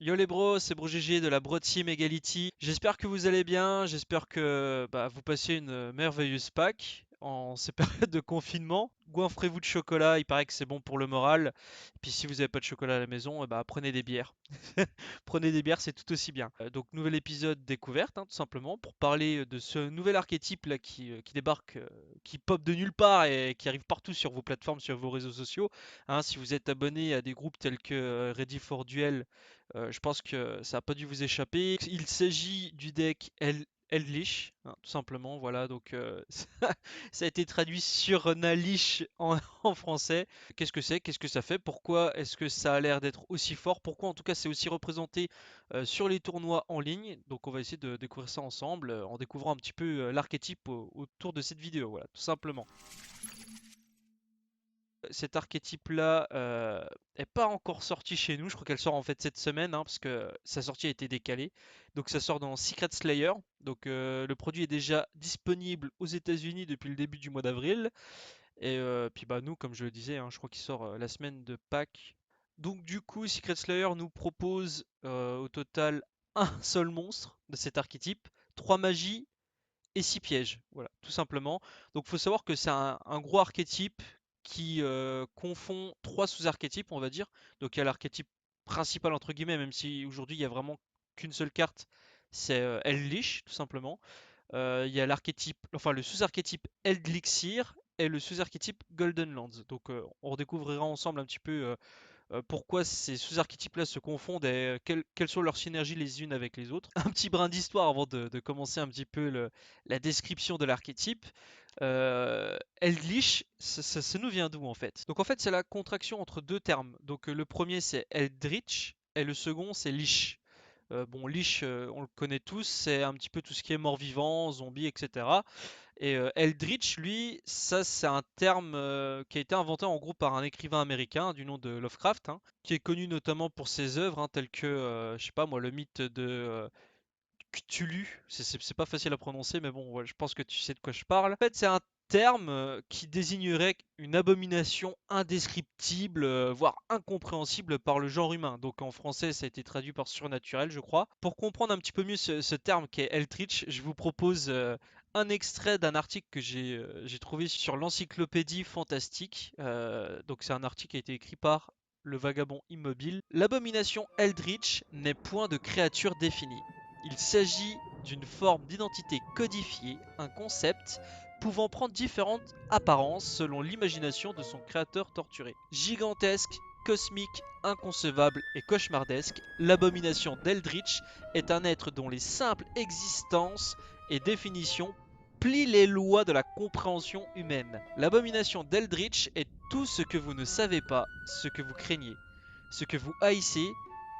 Yo les bros, c'est BroGG de la Bro Team Egality. J'espère que vous allez bien, j'espère que vous passez une merveilleuse Pâques en ces périodes de confinement. Goinfrez-vous de chocolat, il paraît que c'est bon pour le moral. Et puis si vous n'avez pas de chocolat à la maison, prenez des bières. Prenez des bières, c'est tout aussi bien. Donc nouvel épisode découverte, hein, tout simplement, pour parler de ce nouvel archétype là qui débarque, qui pop de nulle part et qui arrive partout sur vos plateformes, sur vos réseaux sociaux. Hein, si vous êtes abonné à des groupes tels que Ready for Duel, je pense que ça n'a pas dû vous échapper. Il s'agit du deck Eldritch, hein, tout simplement. Voilà, donc ça a été traduit sur Nalish en français. Qu'est-ce que c'est? Qu'est-ce que ça fait? Pourquoi est-ce que ça a l'air d'être aussi fort? Pourquoi en tout cas c'est aussi représenté sur les tournois en ligne? Donc on va essayer de découvrir ça ensemble en découvrant un petit peu l'archétype autour de cette vidéo. Voilà, tout simplement. Cet archétype-là est pas encore sorti chez nous. Je crois qu'elle sort en fait cette semaine, hein, parce que sa sortie a été décalée. Donc ça sort dans Secret Slayer. Donc le produit est déjà disponible aux États-Unis depuis le début du mois d'avril. Et puis nous, comme je le disais, hein, je crois qu'il sort la semaine de Pâques. Donc du coup, Secret Slayer nous propose au total un seul monstre de cet archétype, 3 magies et 6 pièges. Voilà, tout simplement. Donc il faut savoir que c'est un gros archétype qui confond 3 sous-archétypes, on va dire. Donc il y a l'archétype principal, entre guillemets, même si aujourd'hui il y a vraiment qu'une seule carte, c'est Eldritch, tout simplement. Il y a l'archétype, enfin le sous-archétype Eldlixir et le sous-archétype Golden Lands. Donc on redécouvrira ensemble un petit peu pourquoi ces sous-archétypes-là se confondent et quelles sont leurs synergies les unes avec les autres. Un petit brin d'histoire avant de commencer un petit peu la description de l'archétype. Eldritch, ça nous vient d'où en fait? Donc en fait c'est la contraction entre deux termes. Donc le premier c'est Eldritch et le second c'est Lich. Bon, Lich, on le connaît tous, c'est un petit peu tout ce qui est mort-vivant, zombie, etc. Et Eldritch, lui, ça c'est un terme qui a été inventé en gros par un écrivain américain du nom de Lovecraft, hein, qui est connu notamment pour ses œuvres, hein, telles que, je sais pas moi, le mythe de Cthulhu. C'est pas facile à prononcer, mais bon, ouais, je pense que tu sais de quoi je parle. En fait, c'est un terme qui désignerait une abomination indescriptible, voire incompréhensible par le genre humain. Donc en français, ça a été traduit par surnaturel, je crois. Pour comprendre un petit peu mieux ce terme qui est Eldritch, je vous propose un extrait d'un article que j'ai trouvé sur l'encyclopédie fantastique. Donc c'est un article qui a été écrit par le vagabond immobile. L'abomination Eldritch n'est point de créature définie. Il s'agit d'une forme d'identité codifiée, un concept pouvant prendre différentes apparences selon l'imagination de son créateur torturé. Gigantesque, cosmique, inconcevable et cauchemardesque, l'abomination d'Eldritch est un être dont les simples existences et définitions plient les lois de la compréhension humaine. L'abomination d'Eldritch est tout ce que vous ne savez pas, ce que vous craignez, ce que vous haïssez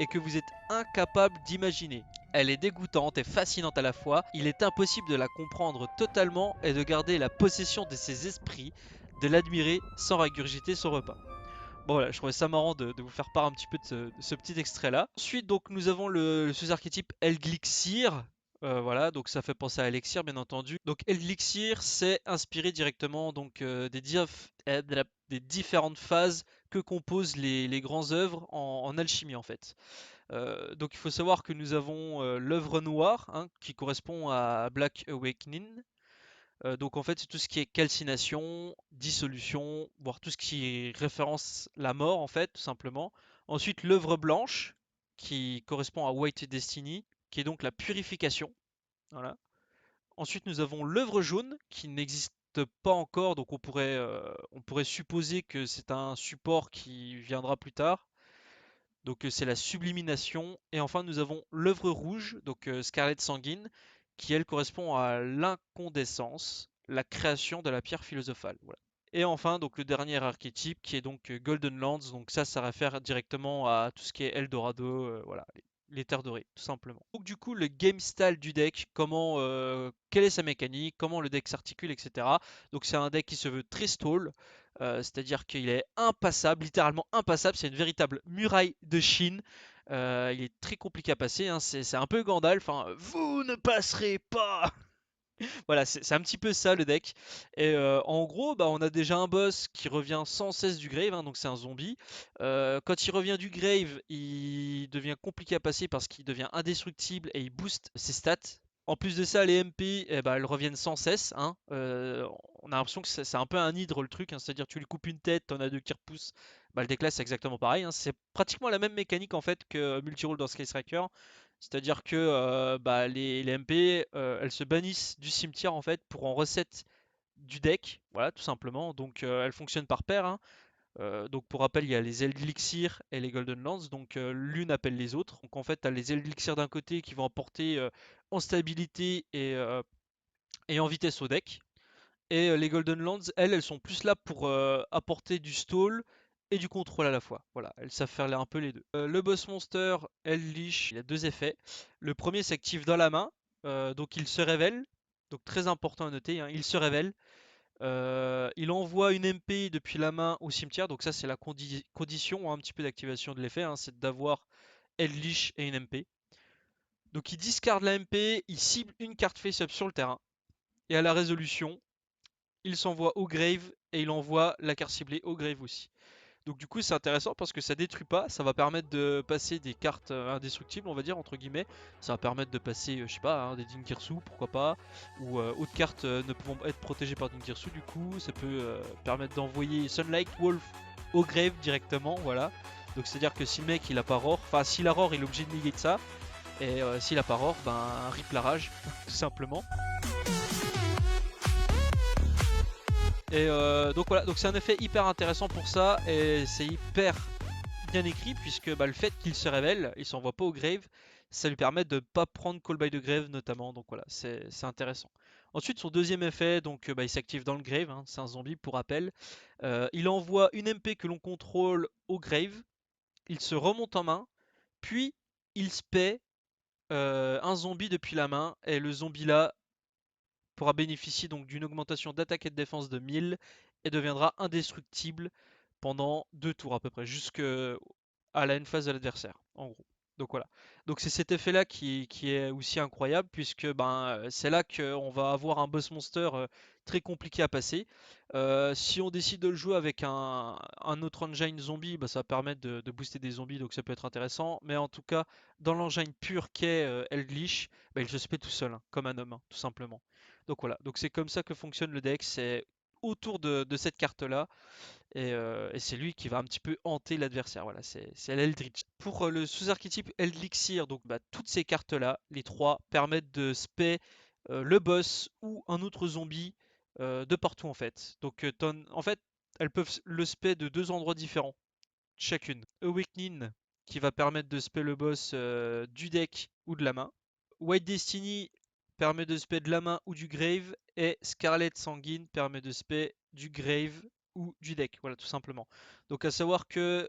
et que vous êtes incapable d'imaginer. Elle est dégoûtante et fascinante à la fois. Il est impossible de la comprendre totalement et de garder la possession de ses esprits, de l'admirer sans régurgiter son repas. Bon voilà, je trouvais ça marrant de vous faire part un petit peu de ce petit extrait là. Ensuite donc nous avons le sous-archétype Elglixir. Voilà, donc ça fait penser à Elixir bien entendu. Donc Elglixir c'est inspiré directement donc des différentes phases que composent les grands œuvres en alchimie en fait. Donc il faut savoir que nous avons l'œuvre noire, hein, qui correspond à Black Awakening. Donc en fait c'est tout ce qui est calcination, dissolution, voire tout ce qui référence la mort en fait tout simplement. Ensuite l'œuvre blanche qui correspond à White Destiny, qui est donc la purification. Voilà. Ensuite nous avons l'œuvre jaune qui n'existe pas encore, donc on pourrait supposer que c'est un support qui viendra plus tard. Donc c'est la sublimination. Et enfin nous avons l'œuvre rouge, donc Scarlet Sanguine, qui elle correspond à l'incandescence, la création de la pierre philosophale. Voilà. Et enfin donc le dernier archétype qui est donc Golden Lands, donc ça réfère directement à tout ce qui est Eldorado, voilà, les terres dorées, tout simplement. Donc du coup le game style du deck, quelle est sa mécanique, comment le deck s'articule, etc. Donc c'est un deck qui se veut très stall, c'est-à-dire qu'il est impassable, littéralement impassable, c'est une véritable muraille de Chine. Il est très compliqué à passer, hein, c'est un peu Gandalf, hein. Vous ne passerez pas. Voilà, c'est un petit peu ça le deck. Et en gros, bah, on a déjà un boss qui revient sans cesse du grave, hein, donc c'est un zombie. Quand il revient du grave, il devient compliqué à passer parce qu'il devient indestructible et il booste ses stats. En plus de ça, les MP, eh ben, elles reviennent sans cesse, hein. On a l'impression que c'est un peu un hydre le truc, hein, c'est-à-dire tu lui coupes une tête, t'en as deux qui repoussent. Bah, le deck là, c'est exactement pareil, hein. C'est pratiquement la même mécanique en fait que Multirole dans Sky Striker. C'est-à-dire que bah, les MP, elles se bannissent du cimetière en fait pour en reset du deck, voilà, tout simplement. Donc elles fonctionnent par paire, hein. Donc pour rappel, il y a les Elixir et les Golden Lance, donc l'une appelle les autres. Donc en fait, tu as les Elixir d'un côté qui vont apporter en stabilité et en vitesse au deck. Et les Golden Lands, elles sont plus là pour apporter du stall et du contrôle à la fois. Voilà, elles savent faire un peu les deux. Le boss monster, Eldritch, il a deux effets. Le premier s'active dans la main, donc il se révèle. Donc très important à noter, hein, il se révèle. Il envoie une MP depuis la main au cimetière, donc ça c'est la condition, hein, un petit peu d'activation de l'effet, hein, c'est d'avoir Eldritch et une MP. Donc il discarde la MP, il cible une carte face-up sur le terrain, et à la résolution, il s'envoie au grave et il envoie la carte ciblée au grave aussi. Donc du coup c'est intéressant parce que ça détruit pas, ça va permettre de passer des cartes indestructibles on va dire entre guillemets. Ça va permettre de passer je sais pas hein, des Dingirsu pourquoi pas, ou autres cartes ne pouvant être protégées par Dingirsu du coup. Ça peut permettre d'envoyer Sunlight Wolf au grave directement, voilà. Donc c'est à dire que si le mec il a pas Roar, enfin s'il a Roar il est obligé de néguer de ça. Et s'il a pas Roar, ben rip la rage tout simplement. Et donc voilà, donc c'est un effet hyper intéressant pour ça et c'est hyper bien écrit puisque bah, le fait qu'il se révèle, il s'envoie pas au grave, ça lui permet de pas prendre call by the grave notamment, donc voilà, c'est intéressant. Ensuite son deuxième effet, donc bah, il s'active dans le grave, hein, c'est un zombie pour rappel. Il envoie une MP que l'on contrôle au grave, il se remonte en main, puis il spay un zombie depuis la main et le zombie là pourra bénéficier donc d'une augmentation d'attaque et de défense de 1000 et deviendra indestructible pendant 2 tours à peu près, jusqu'à la end phase de l'adversaire, en gros. Donc voilà. Donc c'est cet effet là qui est aussi incroyable puisque ben, c'est là qu'on va avoir un boss monster très compliqué à passer. Si on décide de le jouer avec un autre engine zombie, bah, ça va permettre de booster des zombies, donc ça peut être intéressant. Mais en tout cas, dans l'engine pur qu'est Eldritch, bah, il se spé tout seul, hein, comme un homme, hein, tout simplement. Donc voilà, donc c'est comme ça que fonctionne le deck, c'est autour de cette carte là, et c'est lui qui va un petit peu hanter l'adversaire, voilà, c'est l'Eldritch. Pour le sous-archétype Elixir, donc bah, toutes ces cartes là, les trois, permettent de spé le boss ou un autre zombie de partout en fait. Donc en fait, elles peuvent le spé de deux endroits différents, chacune. Awakening, qui va permettre de spé le boss du deck ou de la main. White Destiny permet de spé de la main ou du grave, et Scarlet Sanguine permet de spé du grave ou du deck, voilà tout simplement. Donc à savoir que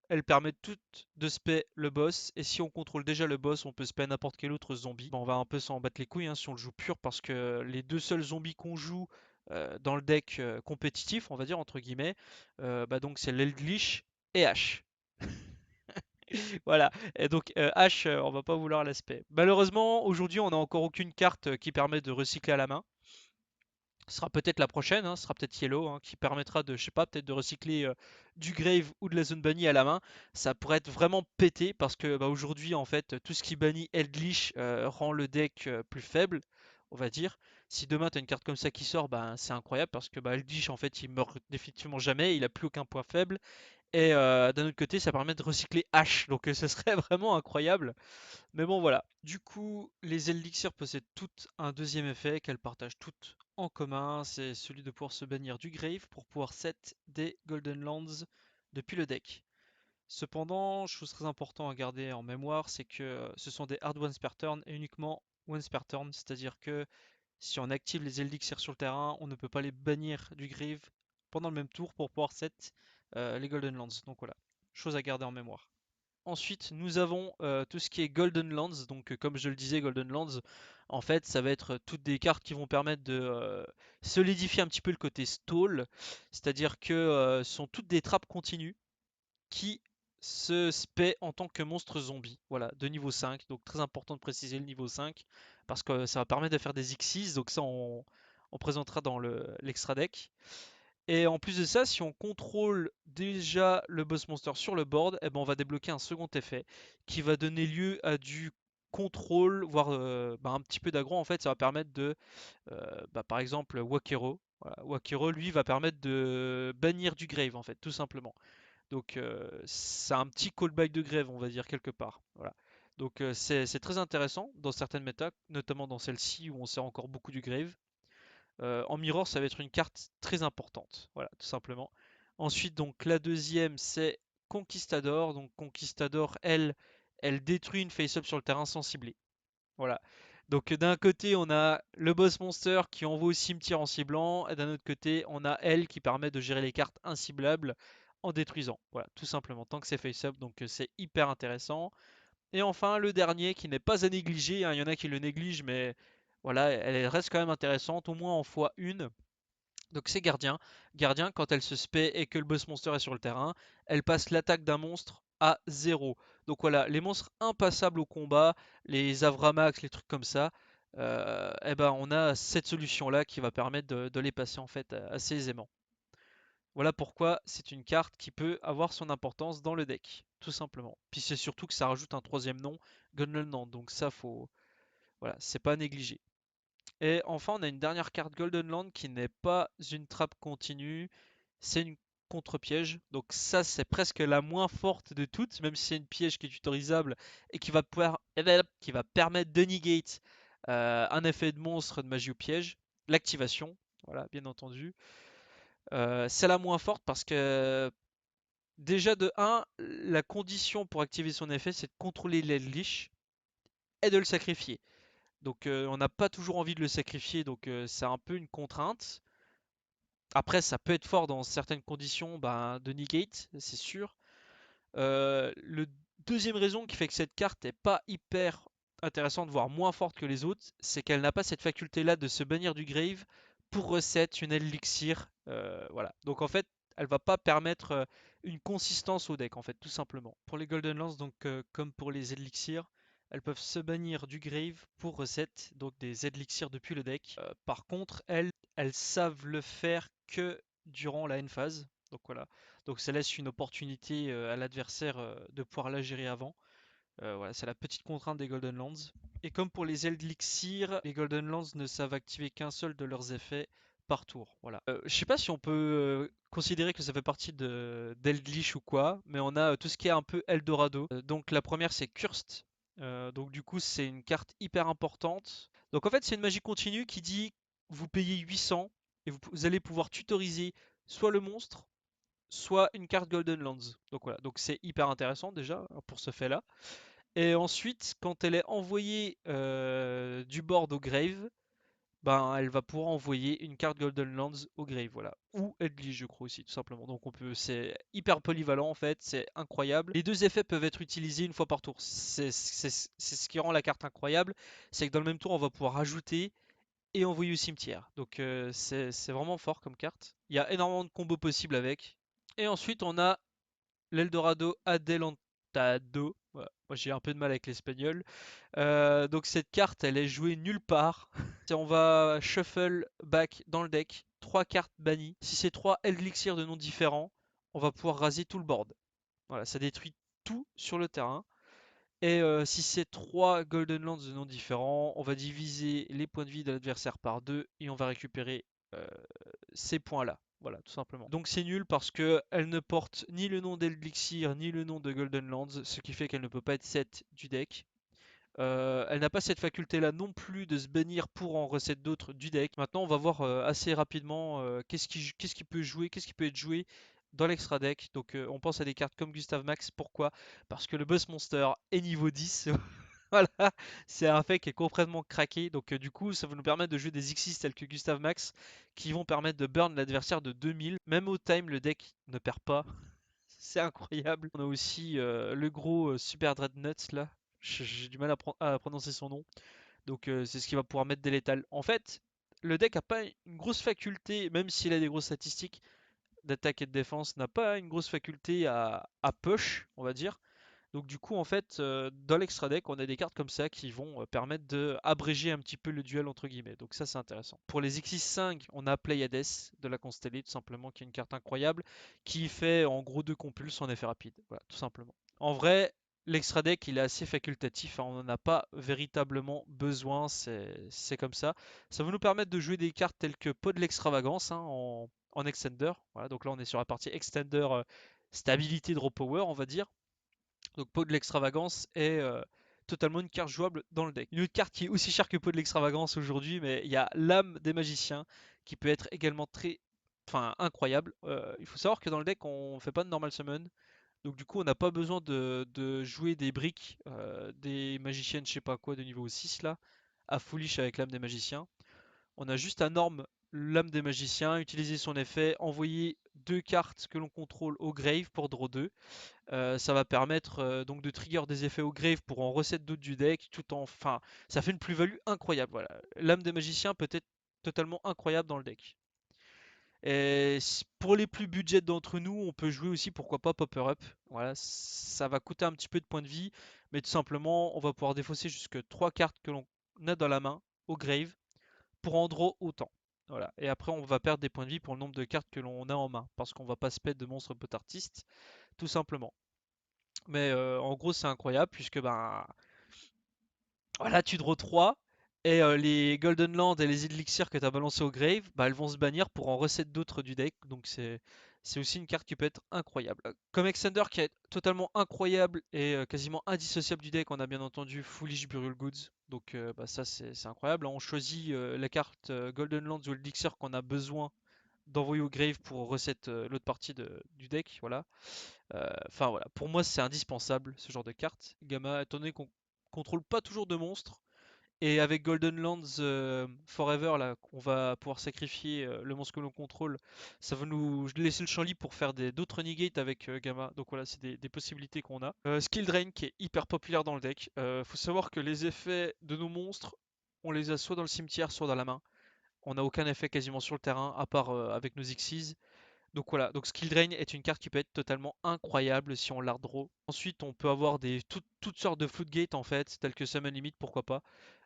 elles permettent toutes de spé le boss, et si on contrôle déjà le boss, on peut spé n'importe quel autre zombie. Bon, on va un peu s'en battre les couilles hein, si on le joue pur, parce que les deux seuls zombies qu'on joue dans le deck compétitif, on va dire entre guillemets, bah donc c'est l'Eldritch et H. Voilà, et donc H, on va pas vouloir l'aspect. Malheureusement, aujourd'hui, on n'a encore aucune carte qui permet de recycler à la main. Ce sera peut-être la prochaine, hein, ce sera peut-être Yellow, hein, qui permettra de, je sais pas, peut-être de recycler du Grave ou de la zone bannie à la main. Ça pourrait être vraiment pété parce que bah, aujourd'hui, en fait, tout ce qui bannit Eldritch rend le deck plus faible, on va dire. Si demain tu as une carte comme ça qui sort, bah, c'est incroyable parce que bah, Eldritch, en fait, il meurt définitivement jamais, il a plus aucun point faible. Et d'un autre côté, ça permet de recycler H, donc ce serait vraiment incroyable. Mais bon, voilà. Du coup, les élixirs possèdent toutes un deuxième effet qu'elles partagent toutes en commun, c'est celui de pouvoir se bannir du grave pour pouvoir set des Golden Lands depuis le deck. Cependant, chose très importante à garder en mémoire, c'est que ce sont des hard once per turn et uniquement once per turn, c'est-à-dire que si on active les élixirs sur le terrain, on ne peut pas les bannir du grave pendant le même tour pour pouvoir set les Golden Lands. Donc voilà, chose à garder en mémoire. Ensuite, nous avons tout ce qui est Golden Lands. Donc, comme je le disais, Golden Lands, en fait, ça va être toutes des cartes qui vont permettre de solidifier un petit peu le côté stall. C'est-à-dire que ce sont toutes des trappes continues qui se spé en tant que monstre zombie, voilà, de niveau 5. Donc très important de préciser le niveau 5 parce que ça va permettre de faire des Xyz, donc ça on présentera dans l'extra deck. Et en plus de ça, si on contrôle déjà le boss monster sur le board, eh ben on va débloquer un second effet qui va donner lieu à du contrôle, voire un petit peu d'aggro. En fait, ça va permettre de, par exemple, Wakero. Voilà. Wakero, lui, va permettre de bannir du grave, en fait, tout simplement. Donc, c'est un petit callback de grave, on va dire, quelque part. Voilà. Donc, c'est très intéressant dans certaines méta, notamment dans celle-ci où on sert encore beaucoup du grave. En mirror, ça va être une carte très importante. Voilà, tout simplement. Ensuite, donc la deuxième, c'est Conquistador. Donc Conquistador, elle détruit une face-up sur le terrain sans cibler. Voilà. Donc d'un côté, on a le boss monster qui envoie au cimetière en ciblant, et d'un autre côté, on a elle qui permet de gérer les cartes inciblables en détruisant. Voilà, tout simplement, tant que c'est face-up, donc c'est hyper intéressant. Et enfin, le dernier qui n'est pas à négliger, hein, il y en a qui le négligent, mais voilà, elle reste quand même intéressante, au moins en fois une. Donc c'est gardien. Gardien, quand elle se spé et que le boss monster est sur le terrain, elle passe l'attaque d'un monstre à 0. Donc voilà, les monstres impassables au combat, les Avramax, les trucs comme ça, eh ben on a cette solution-là qui va permettre de les passer en fait assez aisément. Voilà pourquoi c'est une carte qui peut avoir son importance dans le deck, tout simplement. Puis c'est surtout que ça rajoute un troisième nom, Gunland, donc ça faut, voilà, c'est pas négligé. Et enfin, on a une dernière carte Golden Land qui n'est pas une trappe continue, c'est une contre-piège. Donc ça, c'est presque la moins forte de toutes, même si c'est une piège qui est tutorisable et qui va pouvoir, qui va permettre de negate un effet de monstre de magie ou piège. L'activation, voilà, bien entendu. C'est la moins forte parce que déjà de 1, la condition pour activer son effet, c'est de contrôler l'Eldritch et de le sacrifier. Donc on n'a pas toujours envie de le sacrifier, donc c'est un peu une contrainte. Après, ça peut être fort dans certaines conditions de negate, c'est sûr. Le deuxième raison qui fait que cette carte n'est pas hyper intéressante, voire moins forte que les autres, c'est qu'elle n'a pas cette faculté-là de se bannir du grave pour reset une élixir. Voilà. Donc en fait, elle va pas permettre une consistance au deck, en fait, tout simplement. Pour les Golden Lance, donc comme pour les élixirs, elles peuvent se bannir du grave pour reset, donc des élixirs depuis le deck. Par contre, elles savent le faire que durant la end phase. Donc voilà. Donc ça laisse une opportunité à l'adversaire de pouvoir la gérer avant. Voilà, c'est la petite contrainte des Golden Lands. Et comme pour les Elixir, les Golden Lands ne savent activer qu'un seul de leurs effets par tour. Voilà. Je sais pas si on peut considérer que ça fait partie d'Eldritch ou quoi, mais on a tout ce qui est un peu Eldorado. Donc la première c'est Cursed. Donc du coup c'est une carte hyper importante. Donc en fait c'est une magie continue qui dit vous payez 800 et vous allez pouvoir tutoriser soit le monstre, soit une carte Golden Lands. Donc voilà, donc c'est hyper intéressant déjà hein, pour ce fait-là. Et ensuite, quand elle est envoyée du board au grave, elle va pouvoir envoyer une carte Golden Lands au grave, voilà. Ou Edgley, je crois aussi, tout simplement. Donc c'est hyper polyvalent en fait, c'est incroyable. Les deux effets peuvent être utilisés une fois par tour. C'est ce qui rend la carte incroyable, c'est que dans le même tour, on va pouvoir ajouter et envoyer au cimetière. Donc c'est vraiment fort comme carte. Il y a énormément de combos possibles avec. Et ensuite, on a l'Eldorado Adelantado. Voilà. Moi, j'ai un peu de mal avec l'espagnol. Donc, cette carte, elle est jouée nulle part. On va shuffle back dans le deck 3 cartes bannies. Si c'est 3 Elixir de noms différents, on va pouvoir raser tout le board. Voilà, ça détruit tout sur le terrain. Et si c'est 3 Golden Lands de noms différents, on va diviser les points de vie de l'adversaire par 2 et on va récupérer euh, ces points-là. Voilà, tout simplement. Donc c'est nul parce que elle ne porte ni le nom d'Elixir ni le nom de Golden Lands, ce qui fait qu'elle ne peut pas être set du deck. Elle n'a pas cette faculté-là non plus de se bannir pour en reset d'autres du deck. Maintenant, on va voir assez rapidement qu'est-ce qui peut jouer, qu'est-ce qui peut être joué dans l'extra deck. Donc on pense à des cartes comme Gustav Max. Pourquoi? Parce que le boss monster est niveau 10. Voilà, c'est un fait qui est complètement craqué. Donc du coup, ça va nous permettre de jouer des Xyz tels que Gustav Max qui vont permettre de burn l'adversaire de 2000. Même au time, le deck ne perd pas. C'est incroyable. On a aussi le gros Super Dreadnought là. J'ai du mal à prononcer son nom. Donc c'est ce qui va pouvoir mettre des létales. En fait, le deck a pas une grosse faculté, même s'il a des grosses statistiques, d'attaque et de défense n'a pas une grosse faculté à push, on va dire. Donc du coup, en fait, dans l'extra deck, on a des cartes comme ça qui vont permettre de abréger un petit peu le duel entre guillemets. Donc ça, c'est intéressant. Pour les X65, on a Pleiades de la Constellée, tout simplement, qui est une carte incroyable, qui fait en gros 2 compulses en effet rapide. Voilà, tout simplement. En vrai, l'extra deck, il est assez facultatif, hein, on n'en a pas véritablement besoin, c'est comme ça. Ça va nous permettre de jouer des cartes telles que Pot de l'extravagance, hein, en Extender. Voilà, donc là, on est sur la partie Extender, stabilité, draw power, on va dire. Donc Pot de l'extravagance est totalement une carte jouable dans le deck. Une autre carte qui est aussi chère que Pot de l'extravagance aujourd'hui, mais il y a l'âme des magiciens qui peut être également très, enfin, incroyable. Il faut savoir que dans le deck on fait pas de normal summon, donc du coup on n'a pas besoin de jouer des briques, des magiciennes, je sais pas quoi, de niveau 6 là, à foolish avec l'âme des magiciens. On a juste à norme l'âme des magiciens, utiliser son effet, envoyer 2 cartes que l'on contrôle au grave pour draw 2. Ça va permettre donc de trigger des effets au grave pour en reset d'autres du deck, tout en, enfin, ça fait une plus-value incroyable. Voilà, l'âme des magiciens peut être totalement incroyable dans le deck. Et pour les plus budget d'entre nous, on peut jouer aussi, pourquoi pas, Popper Up. Voilà, ça va coûter un petit peu de points de vie, mais tout simplement, on va pouvoir défausser jusque 3 cartes que l'on a dans la main au grave pour en draw autant. Voilà. Et après, on va perdre des points de vie pour le nombre de cartes que l'on a en main, parce qu'on va pas se pète de monstres pot artistes, tout simplement. Mais en gros, c'est incroyable puisque ben voilà, tu draws 3 et les Golden Land et les Elixirs que tu as balancés au grave, bah, elles vont se bannir pour en reset d'autres du deck. Donc c'est aussi une carte qui peut être incroyable. Comme Extender qui est totalement incroyable et quasiment indissociable du deck, on a bien entendu Foolish Burial Goods. Donc bah, ça c'est incroyable, hein. On choisit la carte Golden Lands ou Elixir qu'on a besoin d'envoyer au grave pour reset l'autre partie du deck. Voilà. Enfin voilà, pour moi c'est indispensable ce genre de carte. Gamma, étant donné qu'on contrôle pas toujours de monstres, et avec Golden Lands Forever, là, on va pouvoir sacrifier le monstre que l'on contrôle, ça va nous laisser le champ libre pour faire d'autres negates avec Gamma. Donc voilà, c'est des possibilités qu'on a. Skill Drain qui est hyper populaire dans le deck. Faut savoir que les effets de nos monstres, on les a soit dans le cimetière, soit dans la main. On n'a aucun effet quasiment sur le terrain, à part avec nos Xyz. Donc voilà, donc Skill Drain est une carte qui peut être totalement incroyable si on l'hard draw. Ensuite, on peut avoir toutes sortes de floodgates en fait, telles que Summon Limit, pourquoi pas.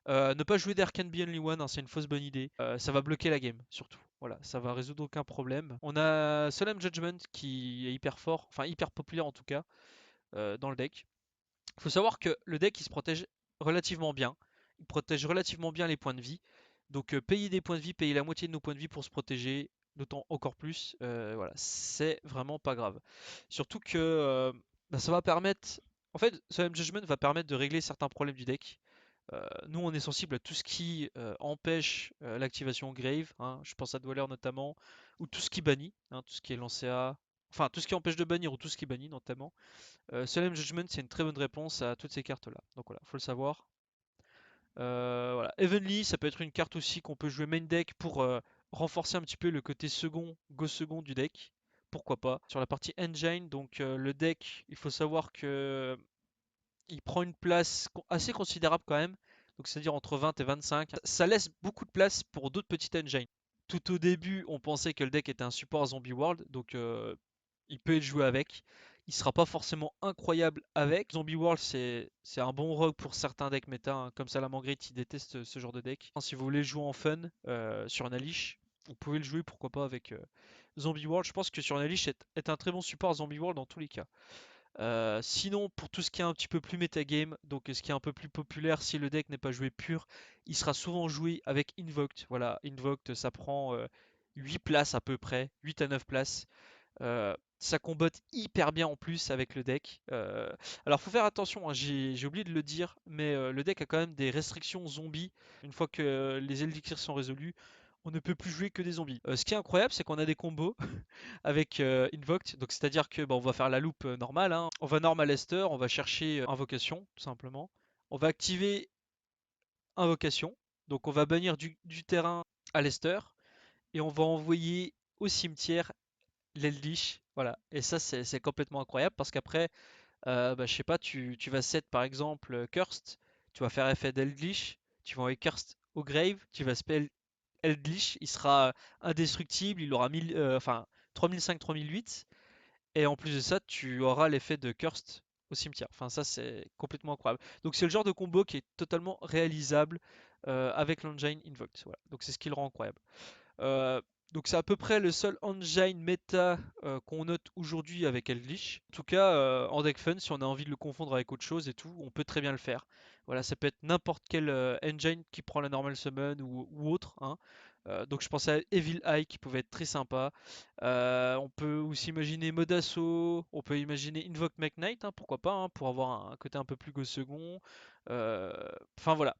Ne pas jouer d'Arcane Be Only One, hein, c'est une fausse bonne idée. Ça va bloquer la game, surtout. Voilà, ça va résoudre aucun problème. On a Solemn Judgment qui est hyper fort, enfin hyper populaire en tout cas, dans le deck. Il faut savoir que le deck il se protège relativement bien. Il protège relativement bien les points de vie. Donc payer des points de vie, payer la moitié de nos points de vie pour se protéger, d'autant encore plus, voilà, c'est vraiment pas grave. Surtout que bah, ça va permettre. En fait, Solemn Judgment va permettre de régler certains problèmes du deck. Nous, on est sensible à tout ce qui empêche l'activation Grave, hein, je pense à Dweller notamment, ou tout ce qui bannit, hein, tout ce qui est lancé à. Enfin, tout ce qui empêche de bannir ou tout ce qui bannit notamment. Solemn Judgment, c'est une très bonne réponse à toutes ces cartes-là. Donc voilà, faut le savoir. Voilà. Evenly, ça peut être une carte aussi qu'on peut jouer main deck pour renforcer un petit peu le côté second, go second du deck. Pourquoi pas. Sur la partie engine, donc le deck, il faut savoir que il prend une place assez considérable quand même. Donc c'est-à-dire entre 20 et 25. Ça laisse beaucoup de place pour d'autres petites engines. Tout au début, on pensait que le deck était un support à Zombie World, donc il peut être joué avec. Il sera pas forcément incroyable avec. Zombie World, c'est un bon rogue pour certains decks méta, hein, comme Salamangreat, il déteste ce genre de deck. Si vous voulez jouer en fun sur un Alish, vous pouvez le jouer pourquoi pas avec Zombie World. Je pense que sur un Alish est un très bon support à Zombie World dans tous les cas. Sinon, pour tout ce qui est un petit peu plus metagame, donc ce qui est un peu plus populaire, si le deck n'est pas joué pur, il sera souvent joué avec Invoked. Voilà, Invoked, ça prend 8 places à peu près, 8 à 9 places. Ça combotte hyper bien en plus avec le deck. Alors faut faire attention, hein, j'ai oublié de le dire, mais le deck a quand même des restrictions zombies. Une fois que les élixirs sont résolus, on ne peut plus jouer que des zombies. Ce qui est incroyable, c'est qu'on a des combos avec Invoked. Donc c'est-à-dire que bah, on va faire la loupe normale, hein. On va normal Lester, on va chercher Invocation, tout simplement. On va activer Invocation. Donc on va bannir du terrain à Lester. Et on va envoyer au cimetière l'Eldritch. Voilà. Et ça, c'est complètement incroyable parce qu'après, bah, je sais pas, tu vas set par exemple Cursed. Tu vas faire effet d'Eldritch. Tu vas envoyer Cursed au grave. Tu vas spell Eldritch, il sera indestructible, il aura 1000, enfin 3005-3008. Et en plus de ça, tu auras l'effet de Cursed au cimetière. Enfin, ça, c'est complètement incroyable. Donc, c'est le genre de combo qui est totalement réalisable avec l'engine Invoked. Voilà. Donc, c'est ce qui le rend incroyable. Euh, donc c'est à peu près le seul engine méta qu'on note aujourd'hui avec Eldritch. En tout cas, en deck fun, si on a envie de le confondre avec autre chose et tout, on peut très bien le faire. Voilà, ça peut être n'importe quel engine qui prend la normal summon ou autre, hein. Donc je pensais à Evil Eye qui pouvait être très sympa. On peut aussi imaginer Modasso, on peut imaginer Invoke Mech Knight, hein, pourquoi pas, hein, pour avoir un côté un peu plus go second. Euh, Enfin voilà,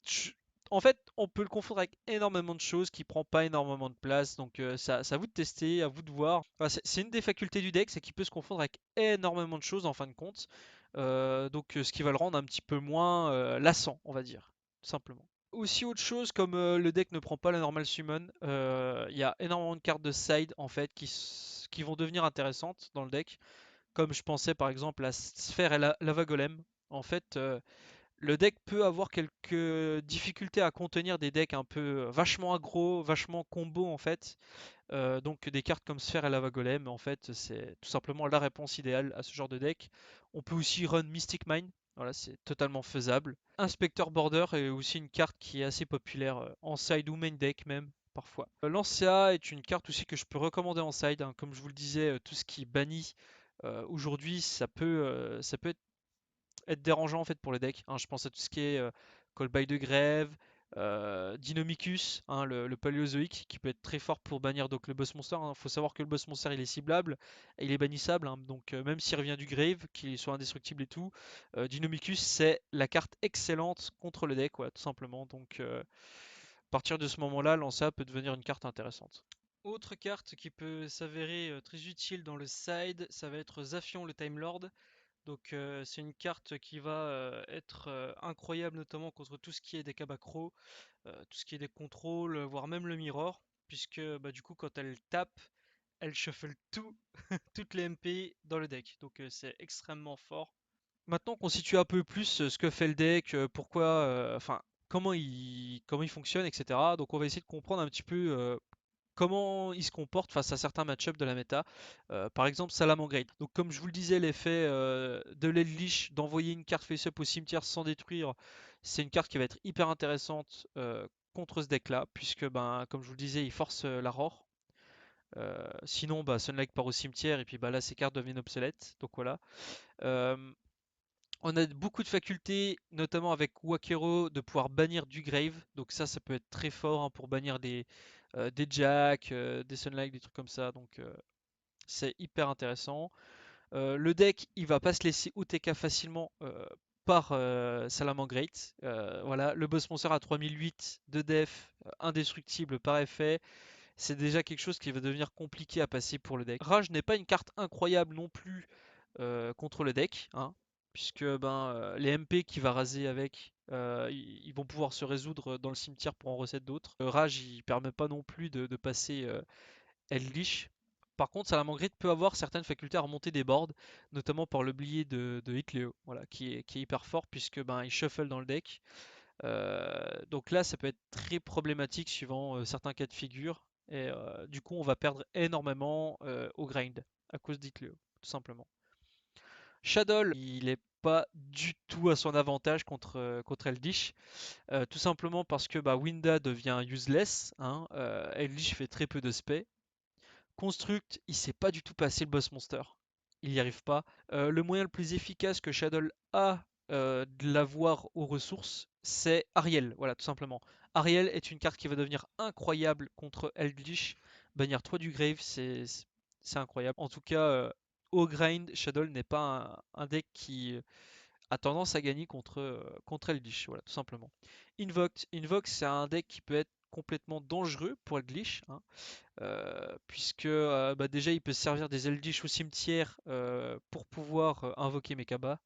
je- en fait, on peut le confondre avec énormément de choses qui prend pas énormément de place. Donc ça, c'est à vous de tester, à vous de voir. Enfin, c'est une des facultés du deck, c'est qu'il peut se confondre avec énormément de choses en fin de compte. Donc ce qui va le rendre un petit peu moins lassant, on va dire, tout simplement. Aussi autre chose, comme le deck ne prend pas la normal summon, il y a énormément de cartes de side en fait qui vont devenir intéressantes dans le deck. Comme je pensais par exemple la sphère et la lava golem. En fait, le deck peut avoir quelques difficultés à contenir des decks un peu vachement aggro, vachement combo en fait. Donc des cartes comme Sphère et Lava Golem, en fait, c'est tout simplement la réponse idéale à ce genre de deck. On peut aussi run Mystic Mine, voilà, c'est totalement faisable. Inspector Border est aussi une carte qui est assez populaire en side ou main deck même, parfois. Lancea est une carte aussi que je peux recommander en side, hein. Comme je vous le disais, tout ce qui est banni aujourd'hui, ça peut être dérangeant en fait pour les decks, hein. Je pense à tout ce qui est Call by the Grave, Deinonychus, hein, le paléozoïque, qui peut être très fort pour bannir donc le boss monster, hein. Faut savoir que le boss monster il est ciblable et il est bannissable, hein. Donc même s'il revient du grave, qu'il soit indestructible et tout, Deinonychus c'est la carte excellente contre le deck, ouais, tout simplement. Donc à partir de ce moment-là, Lancia peut devenir une carte intéressante. Autre carte qui peut s'avérer très utile dans le side, ça va être Zaphion le Time Lord. Donc c'est une carte qui va être incroyable notamment contre tout ce qui est des cabacros, tout ce qui est des contrôles, voire même le mirror, puisque bah, du coup quand elle tape, elle shuffle tout, toutes les MP dans le deck. Donc c'est extrêmement fort. Maintenant qu'on situe un peu plus ce que fait le deck, pourquoi, enfin comment il fonctionne, etc. Donc on va essayer de comprendre un petit peu comment il se comporte face à certains match-ups de la méta. Par exemple, Salamangreat. Donc, comme je vous le disais, l'effet de l'Eldritch d'envoyer une carte face-up au cimetière sans détruire, c'est une carte qui va être hyper intéressante contre ce deck-là, puisque, ben, comme je vous le disais, il force la roar. Sinon, bah, Sunlight part au cimetière, et puis bah, là, ces cartes deviennent obsolètes. Donc voilà. Euh, on a beaucoup de facultés, notamment avec Wakero, de pouvoir bannir du Grave. Donc ça peut être très fort, hein, pour bannir des Jacks, des Sunlight, des trucs comme ça. Donc c'est hyper intéressant. Le deck, il va pas se laisser OTK facilement par Salamangreat. Voilà, le boss monster à 3008 de def, indestructible par effet. C'est déjà quelque chose qui va devenir compliqué à passer pour le deck. Rage n'est pas une carte incroyable non plus contre le deck, hein, puisque ben, les MP qui va raser avec, ils vont pouvoir se résoudre dans le cimetière pour en reset d'autres. Rage, il permet pas non plus de passer Eldritch. Par contre, Salamangreat peut avoir certaines facultés à remonter des boards, notamment par le boulier de Hitleo, voilà, qui est hyper fort puisque ben, il shuffle dans le deck. Donc là, ça peut être très problématique suivant certains cas de figure. Et du coup, on va perdre énormément au grind à cause d'Hitleo, tout simplement. Shadow, il est pas du tout à son avantage contre Eldritch, tout simplement parce que bah, Winda devient useless, hein, Eldritch fait très peu de spé. Construct, il sait pas du tout passer le boss monster, il n'y arrive pas. Le moyen le plus efficace que Shadow a de l'avoir aux ressources, c'est Ariel, voilà, tout simplement. Ariel est une carte qui va devenir incroyable contre Eldritch. Bannir 3 du Grave, c'est incroyable. En tout cas, au grind, Shadow n'est pas un deck qui a tendance à gagner contre Eldritch, voilà, tout simplement. Invoke, c'est un deck qui peut être complètement dangereux pour Eldritch, hein, puisque bah, déjà il peut se servir des Eldritch au cimetière pour pouvoir invoquer Mekaba.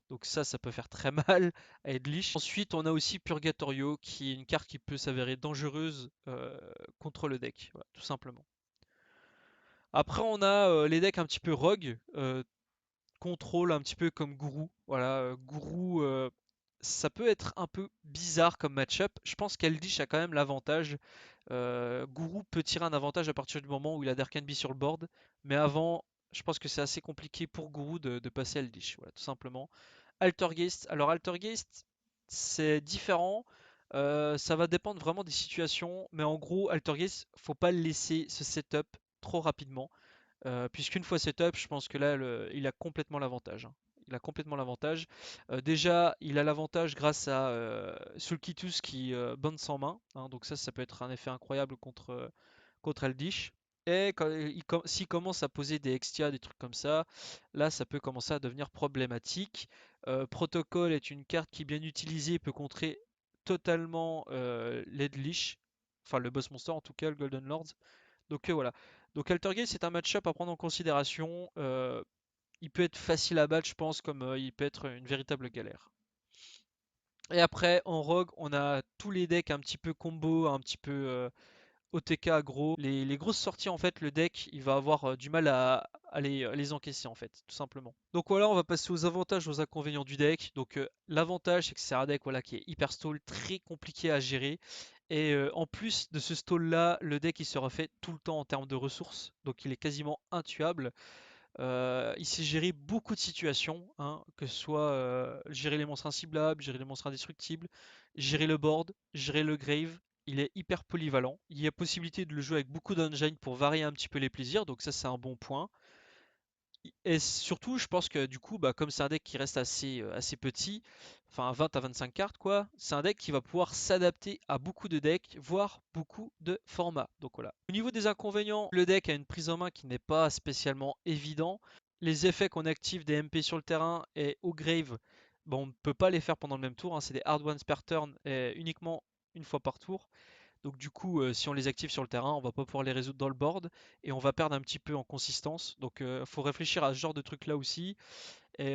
Donc ça peut faire très mal à Eldritch. Ensuite, on a aussi Purgatorio, qui est une carte qui peut s'avérer dangereuse contre le deck, voilà, tout simplement. Après, on a les decks un petit peu rogue, contrôle un petit peu comme Gourou. Voilà, Gourou, ça peut être un peu bizarre comme match-up. Je pense qu'Eldritch a quand même l'avantage Guru peut tirer un avantage à partir du moment où il a Dark Envy sur le board, mais avant, je pense que c'est assez compliqué pour Guru de passer Eldish, voilà, tout simplement. Altergeist, alors Altergeist, c'est différent, ça va dépendre vraiment des situations, mais en gros, Altergeist, faut pas le laisser se setup trop rapidement. Puisqu'une fois setup, je pense que là, il a complètement l'avantage, hein. Il a complètement l'avantage. Déjà, il a l'avantage grâce à Sulkitus qui bande sans main, hein, donc ça peut être un effet incroyable contre Eldish. Et quand s'il commence à poser des Extia, des trucs comme ça, là, ça peut commencer à devenir problématique. Protocol est une carte qui, bien utilisée, peut contrer totalement l'Eldlich, enfin le boss monster en tout cas, le Golden Lords. Donc voilà. Donc Altergeist c'est un match-up à prendre en considération. Il peut être facile à battre, je pense, comme il peut être une véritable galère. Et après, en rogue, on a tous les decks un petit peu combo, un petit peu OTK aggro. Les grosses sorties, en fait, le deck, il va avoir du mal à les encaisser, en fait, tout simplement. Donc voilà, on va passer aux avantages, aux inconvénients du deck. Donc l'avantage, c'est que c'est un deck voilà, qui est hyper stall, très compliqué à gérer. Et en plus de ce stall là, le deck il se refait tout le temps en termes de ressources, donc il est quasiment intuable. Il sait gérer beaucoup de situations, hein, que ce soit gérer les monstres inciblables, gérer les monstres indestructibles, gérer le board, gérer le grave. Il est hyper polyvalent. Il y a possibilité de le jouer avec beaucoup d'engine pour varier un petit peu les plaisirs, donc ça c'est un bon point. Et surtout, je pense que du coup, bah, comme c'est un deck qui reste assez petit, enfin 20 à 25 cartes quoi, c'est un deck qui va pouvoir s'adapter à beaucoup de decks, voire beaucoup de formats. Donc voilà. Au niveau des inconvénients, le deck a une prise en main qui n'est pas spécialement évident. Les effets qu'on active des MP sur le terrain et au grave, bon, on ne peut pas les faire pendant le même tour, hein, c'est des hard ones per turn et uniquement une fois par tour. Donc du coup, si on les active sur le terrain, on va pas pouvoir les résoudre dans le board et on va perdre un petit peu en consistance. Donc faut réfléchir à ce genre de truc là aussi et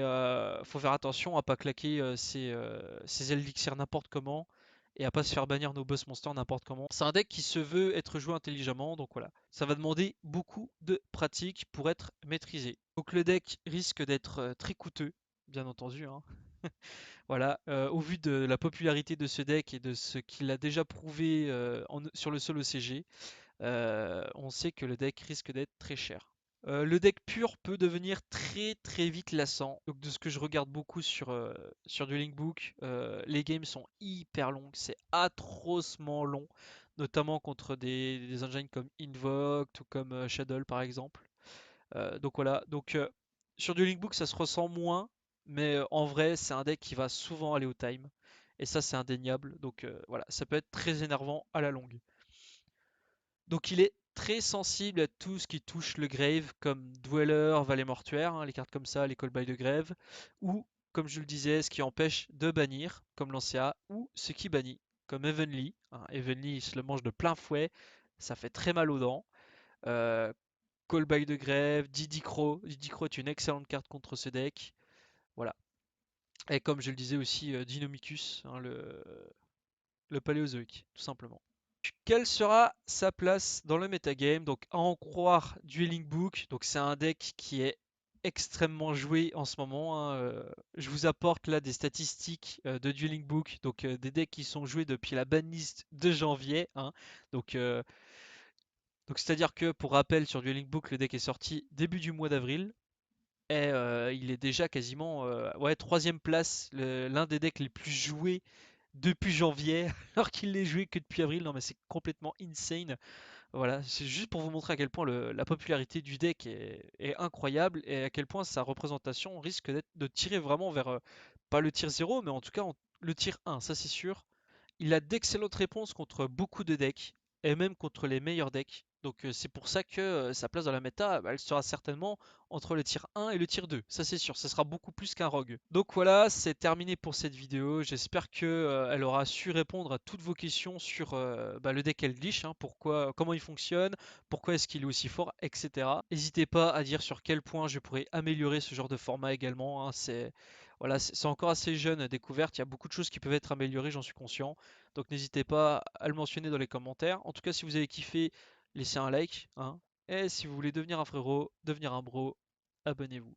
faut faire attention à pas claquer ses élixirs n'importe comment et à pas se faire bannir nos boss monsters n'importe comment. C'est un deck qui se veut être joué intelligemment, donc voilà. Ça va demander beaucoup de pratique pour être maîtrisé. Donc le deck risque d'être très coûteux, bien entendu, hein. Voilà, au vu de la popularité de ce deck et de ce qu'il a déjà prouvé sur le solo CG, on sait que le deck risque d'être très cher. Le deck pur peut devenir très très vite lassant. Donc de ce que je regarde beaucoup sur Dueling Book, les games sont hyper longues, c'est atrocement long, notamment contre des engines comme Invoked ou comme Shadow par exemple. Donc voilà, donc sur Dueling Book ça se ressent moins, mais en vrai c'est un deck qui va souvent aller au time. Et ça c'est indéniable, donc voilà, ça peut être très énervant à la longue. Donc il est très sensible à tout ce qui touche le grave, comme Dweller, Vallée Mortuaire, hein, les cartes comme ça, les Call by de grave, ou comme je le disais, ce qui empêche de bannir, comme Lancea, ou ce qui bannit, comme Evenly, hein. Evenly il se le mange de plein fouet, ça fait très mal aux dents. Euh, Call by de grave, Didicro. Didicro est une excellente carte contre ce deck. Voilà. Et comme je le disais aussi, Deinonychus, hein, le paléozoïque, tout simplement. Quelle sera sa place dans le metagame? Donc à en croire Dueling Book, donc c'est un deck qui est extrêmement joué en ce moment, hein. Je vous apporte là des statistiques de Dueling Book, donc des decks qui sont joués depuis la banlist de janvier, hein. Donc, euh, donc c'est-à-dire que pour rappel sur Dueling Book, le deck est sorti début du mois d'avril. Et il est déjà quasiment ouais, troisième place, l'un des decks les plus joués depuis janvier, alors qu'il n'est joué que depuis avril. Non mais c'est complètement insane. Voilà, c'est juste pour vous montrer à quel point la popularité du deck est incroyable et à quel point sa représentation risque de tirer vraiment vers, pas le tir 0, mais en tout cas le tir 1, ça c'est sûr. Il a d'excellentes réponses contre beaucoup de decks, et même contre les meilleurs decks. Donc c'est pour ça que sa place dans la méta, bah, elle sera certainement entre le tier 1 et le tier 2. Ça c'est sûr, ça sera beaucoup plus qu'un rogue. Donc voilà, c'est terminé pour cette vidéo. J'espère que elle aura su répondre à toutes vos questions sur bah, le deck Eldritch, hein, pourquoi, comment il fonctionne, pourquoi est-ce qu'il est aussi fort, etc. N'hésitez pas à dire sur quel point je pourrais améliorer ce genre de format également, hein. Voilà, c'est encore assez jeune découverte, il y a beaucoup de choses qui peuvent être améliorées, j'en suis conscient. Donc n'hésitez pas à le mentionner dans les commentaires. En tout cas, si vous avez kiffé, laissez un like, hein. Et si vous voulez devenir un frérot, devenir un bro, abonnez-vous.